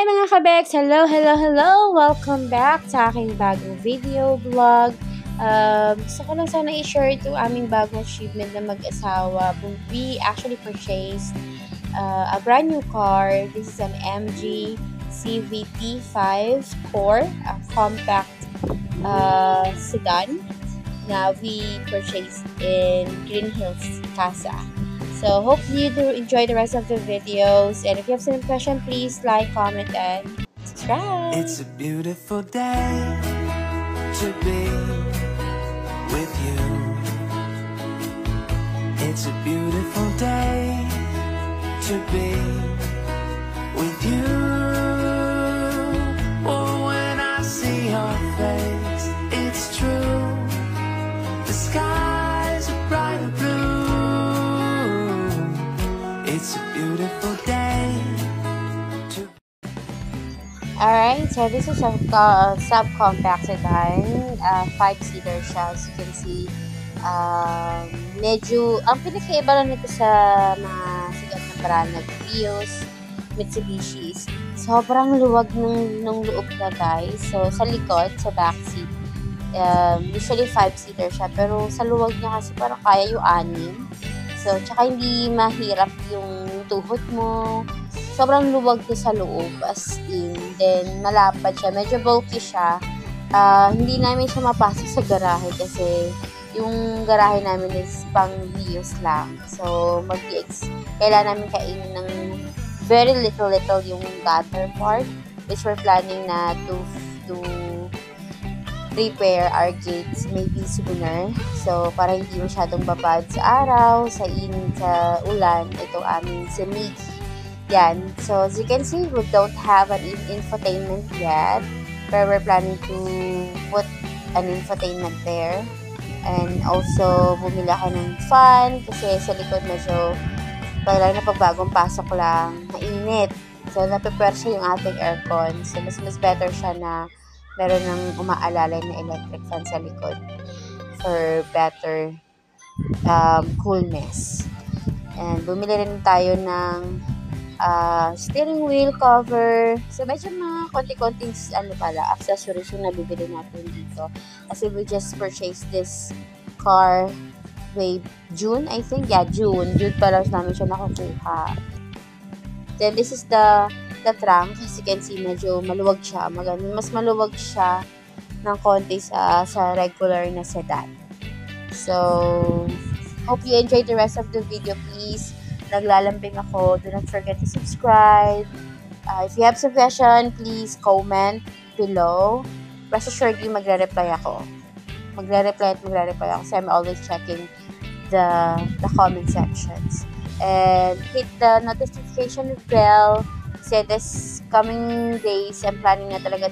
Hi mga kabeks! Hello, hello, hello! Welcome back sa aking bagong video vlog. Gusto ko lang sana i-share ito aming bagong achievement na mag-asawa. We actually purchased a brand new car. This is an MG CVT 5 Core, a compact sedan na we purchased in Green Hills, Casa. So, hope you do enjoy the rest of the videos. And if you have some question, please like, comment, and subscribe. It's a beautiful day to be with you. It's a beautiful day to be with you. Oh, when I see your face, it's true. The skies are bright blue. It's a beautiful day to... Alright, so this is a subcompact sedan. 5-seater siya. As you can see, medyo, ang pinakaiba lang nito sa mga sigat na brand na Vios, Mitsubishi, sobrang luwag ng loob na guys. So, sa likod, sa backseat, usually 5-seater siya, pero sa luwag niya kasi parang kaya yung 6. So, tsaka hindi mahirap yung tuhod mo. Sobrang luwag niya sa loob, as in. Then, malapad siya. Medyo bulky siya. Hindi namin siya mapasok sa garahe kasi yung garahe namin is pang Vios lang. So, kailangan namin kainin ng very little yung gutter part, which we're planning na to repair our gates maybe sooner. So, para hindi masyadong babad sa araw, sa init, sa ulan, ito aming sinig. Yan. So, as you can see, we don't have an infotainment yet. But we're planning to put an infotainment there. And also, bumila ka ng fan kasi sa likod medyo lalo na pag bagong pasok lang, mainit. So, naprepare siya yung ating aircon. So, mas better siya na meron ng umaalalay na electric fan sa likod for better coolness. And bumili rin tayo ng steering wheel cover. So, medyo mga konti-konting accessories yung nabibili natin dito. Kasi we just purchased this car way June, I think. Yeah, June. June pala namin siya nakukuha. Then, this is the trunk. As you can see, medyo maluwag siya. Mas maluwag siya ng konti sa regular na sedan. So, hope you enjoyed the rest of the video. Please, naglalambing ako. Do not forget to subscribe. If you have some question, please comment below. Rest assured you, magre-reply ako. Magre-reply ako kasi I'm always checking the comment sections. And hit the notification bell. Kasi this coming days, I'm planning na talaga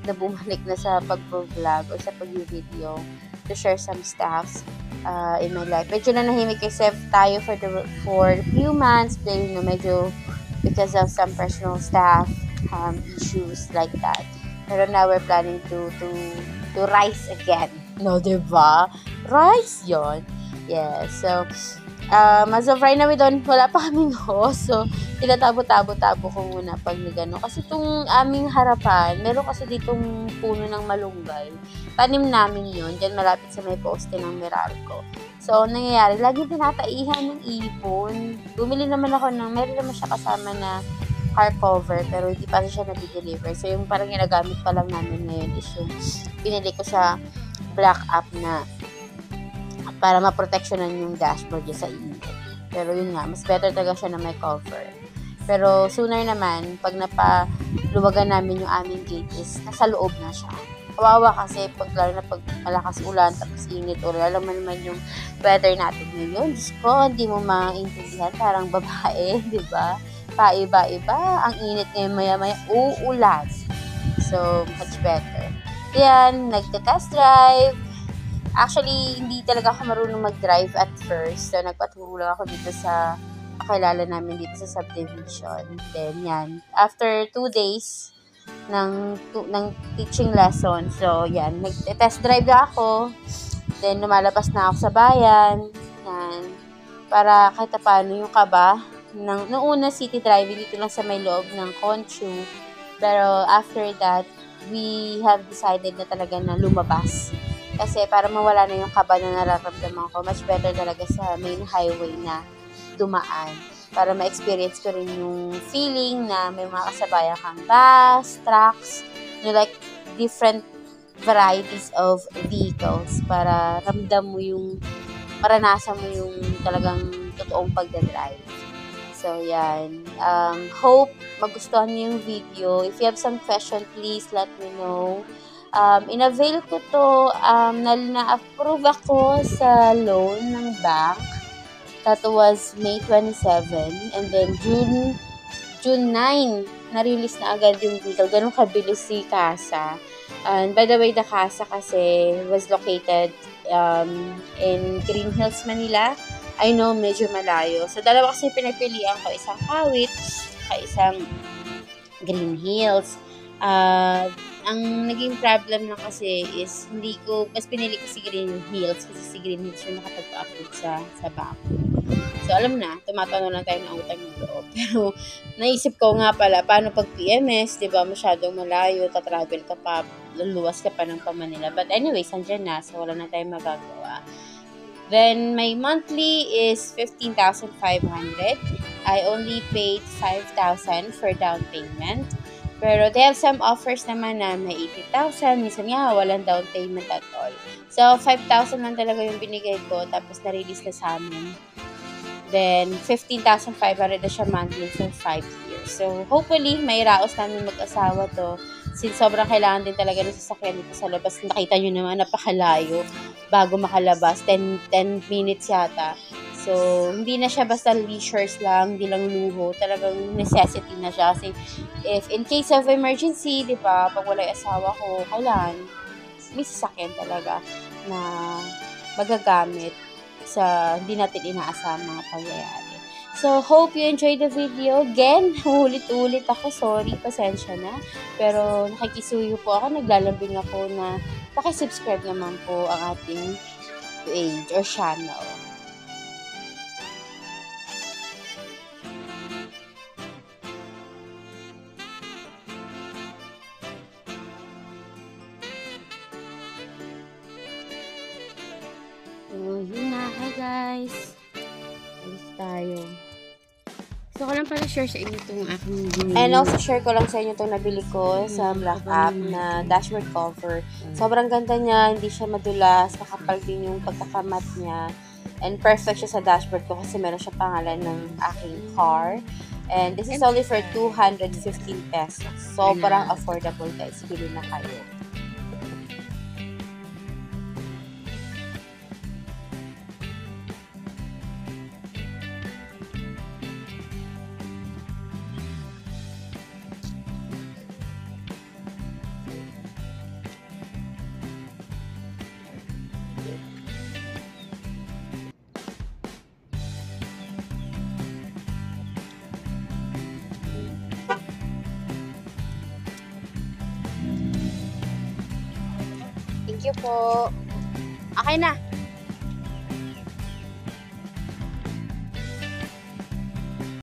na bumalik na sa pag-vlog or sa pag-video to share some stuff in my life. Medyo na nahimik kasi tayo for a few months dahil na medyo because of some personal stuff, issues like that. Pero now we're planning to rise again. No, diba? Rise yon. Yeah, so as of right now, wala pa kaming host. So, tinatabo-tabo ko muna pag nagano. Kasi itong aming harapan, meron kasi ditong puno ng malunggay. Tanim namin yun. Diyan malapit sa may poste ng Meralco. So, nangyayari, lagi tinataihan ng ipon. Bumili naman ako meron naman siya kasama na car cover, pero hindi pa siya na-deliver. So, yung parang ginagamit pa lang namin ngayon is yung pinili ko sa black app na para maproteksyonan yung dashboard niya sa init. Pero yun nga, mas better talaga siya na may cover. Pero sooner naman, pag napaluwagan namin yung aming gate is nasa loob na siya. Kawawa kasi lalo na pag malakas ulan, tapos init, o alam mo naman yung weather natin ngayon. Diyos ko, hindi mo maintindihan, parang babae, di ba? Paiba-iba, ang init ngayon maya-maya, uulan. So, much better. Yan, nagta-test drive. Actually, hindi talaga ako marunong mag-drive at first. So, nagpaturo lang ako dito sa kakilala namin dito sa subdivision. Then, yan. After 2 days ng teaching lesson, so, yan. Nag-test drive na ako. Then, lumalabas na ako sa bayan. Yan. Para kahit paano yung kaba. Noong una, city driving dito lang sa may loob ng Conchu. Pero after that, we have decided na talaga na lumabas. Kasi para mawala na yung kaba na nararamdaman ko, much better talaga sa main highway na dumaan. Para ma-experience ko rin yung feeling na may mga kasabayan kang bus, trucks, like different varieties of vehicles para ramdam mo yung, maranasan mo yung talagang totoong pagdadrive. So, yan. Hope magustuhan niyo yung video. If you have some question, please let me know. In-avail ko to, na-approve ako sa loan ng bank. That was May 27. And then, June 9, na-release na agad yung vehicle. Ganun kabilis si Casa. And by the way, the Casa kasi was located in Green Hills, Manila. I know, medyo malayo. So, dalawa kasi pinapilian ko. Isang Kawit, isang Green Hills. Ang naging problem lang kasi is mas pinili ko si Green Hills kasi si Green Hills yung nakapag-upload sa bank. So, alam na, tumatano lang tayo ng utang ng loob. Pero, naisip ko nga pala, paano pag PMS, diba, masyadong malayo, tatravel ka pa, luluwas ka pa ng Manila. But anyways, andyan na, so wala na tayong magagawa. Then, my monthly is 15,500. I only paid 5,000 for down payment. Pero they have some offers naman na may 80,000. Minsan nga, walang down payment at all. So, 5,000 lang talaga yung binigay ko. Tapos, na-release na sa amin. Then, 15,500 na siya monthly for 5 years. So, hopefully, may raos namin mag-asawa to. Since sobrang kailangan din talaga ng sasakyan dito sa labas. Nakita nyo naman, napakalayo bago makalabas. 10 minutes yata. So, hindi na siya basta leisures lang, hindi lang luho. Talagang necessity na siya. Kasi, if in case of emergency, di ba, pag wala yung asawa ko, kailangan may sasakyan talaga na magagamit sa hindi natin inaasang mga pangyayari. So, hope you enjoyed the video. Again, ulit-ulit ako. Sorry, pasensya na. Pero, nakikisuyo po ako. Naglalambing ako na pakisubscribe naman po ang ating page or channel. So, yun na. Hi, guys. Alis tayo. Gusto ko lang pala share sa inyo itong aking binili. And also, share ko lang sa inyo itong nabili ko sa Black App na dashboard cover. Sobrang ganda niya. Hindi siya madulas. Makapal din yung pagkakamat niya. And perfect siya sa dashboard ko kasi meron siya pangalan ng aking car. And this is only for 215 pesos. Sobrang affordable, guys. Bili na kayo. Thank you po. Okay na.